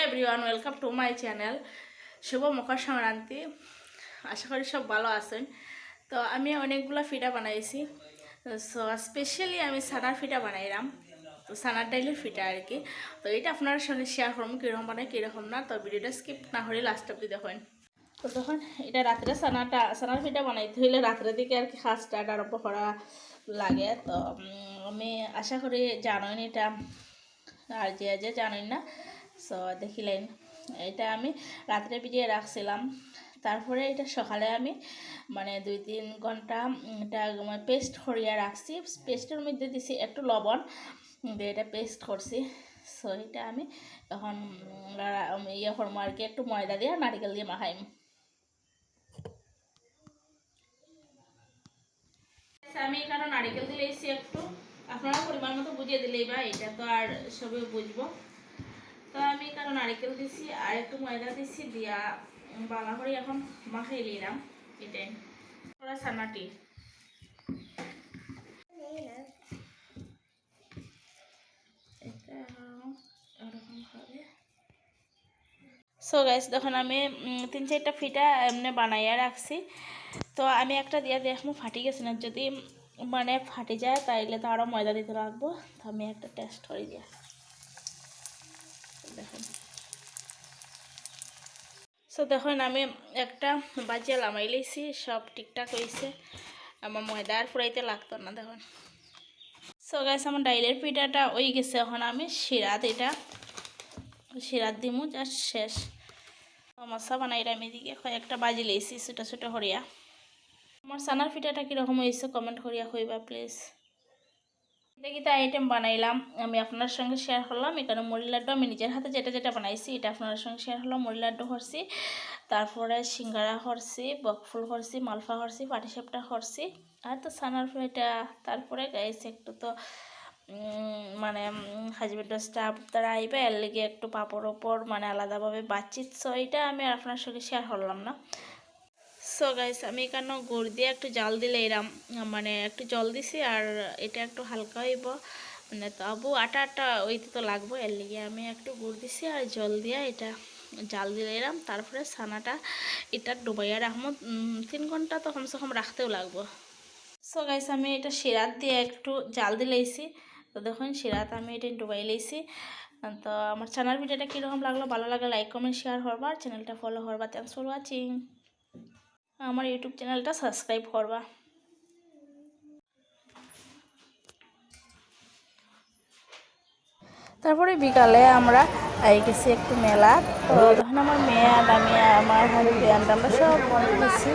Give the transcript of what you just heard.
Everyone, welcome to my channel. শুভ মকর সংক্রান্তি। আশা করি সব ভালো আছেন। তো আমি অনেকগুলো ফিটা বানাইছি। সো স্পেশালি আমি সানার ফিটা বানাইলাম, তো সানার ডাইলের ফিটা আর কি। তো এটা আপনার সঙ্গে শেয়ার করবো কীরকম বানাই কীরকম না। তো ভিডিওটা স্কিপ না করে লাস্ট অব্দি দেখেন। তো তখন এটা রাত্রে সানার ফিটা বানাইতে হইলে রাত্রের দিকে আর কি খাস স্টার্ট আরম্ভ করা লাগে। তো আমি আশা করি জানেন এটা, আর যে জানেন না সো দেখিলেন। এটা আমি রাত্রে ভিজিয়ে রাখছিলাম, তারপরে এটা সকালে আমি মানে 2-3 ঘন্টা এটা পেস্ট করিয়া রাখছি। পেস্টের মধ্যে দিছি একটু লবণ দিয়ে এটা পেস্ট করছি। সো এটা আমি এখন ইয়ে করবো আর কি, একটু ময়দা দিয়ে নারিকেল দিয়ে মাখাইম। আমি এখানে নারিকেল দিলেছি একটু, আপনারা পরিমাণ মতো বুঝিয়ে দিলেই বা, এটা তো আর সবে বুঝবো। তো আমি এখানে নারিকেল দিছি আর একটু ময়দা দিছি দিয়া বালা করে এখন মাখিয়ে নিলাম। এটাই ওরা ছানাটি। সো গাইস দেখুন আমি 3-4টা ফিটা এমনি বানাইয়া রাখছি। তো আমি একটা দিয়া দেখবো ফাটি গেছে না, যদি মানে ফাটি যায় তাইলে তো আরও ময়দা দিতে লাগবো। তো আমি একটা টেস্ট করে দিয়া দেখুন। সো দেখুন আমি একটা বাজিয়া লামাই লইছি, সব ঠিকঠাক হয়েছে, আমার ময়দা আর ফুরাইতে লাগতো না দেখুন। সো গাইস আমার ডাইলের পিঠাটা হয়ে গেছে, এখন আমি শিরাত দিমু জাস্ট শেষ। মশা বানাইলাম, এদিকে কয়েকটা বাজি লইছি ছোটো ছোটো হরিয়া। আমার সানার পিঠাটা কীরকম হয়েছে কমেন্ট করিয়া কইবা প্লিজ। এটা আইটেম বানাইলাম আমি আপনার সঙ্গে শেয়ার করলাম। এখানে মুড়ি লাড্ডু আমি নিজের হাতে যেটা বানাইছি এটা আপনার সঙ্গে শেয়ার করলাম। মুড়ি লাড্ডু করছি, তারপরে সিঙ্গারা করছি, বকফুল করছি, মালফা করছি, পাটিসাপটা করছি, আর তো সানার পিঠা। তারপরে গাইছে একটু তো মানে হাজবেন্ডের স্টাফ তারা আইবে, এর লেগে একটু পাপড় ওপর মানে আলাদাভাবে বাচ্চিত। সো এটা আমি আর আপনার সঙ্গে শেয়ার করলাম না। সো গাইস আমি এখানে গুড় দিয়ে একটু জাল দিলে এরাম মানে একটু জল দিছি, আর এটা একটু হালকা হইব মানে তবু আটা ওইতে তো লাগবো, এর লিগে আমি একটু গুড় দিছি আর জল দিয়ে এটা জাল দিলে এরাম। তারপরে ছানাটা এটা ডুবাইয়া রাখবো 3 ঘন্টা, তো কমসে কম রাখতেও লাগবো। সো গাইস আমি এটা শিরাত দিয়ে একটু জাল দিলেইছি। তো দেখুন শিরাত আমি এটা ডুবাই লইছি। তো আমার ছানার ভিডিওটা কীরকম লাগলো, ভালো লাগলে লাইক কমেন্ট শেয়ার করবা, আর চ্যানেলটা ফলো করবা। Thanks for watching. আমার ইউটিউব চ্যানেলটা সাবস্ক্রাইব করবা। তারপরে বিকালে আমরা গেছি একটু মেলা। তো তখন আমার মেয়ে আর আমি আমার হাজবেন্ড আমরা সব গেছি।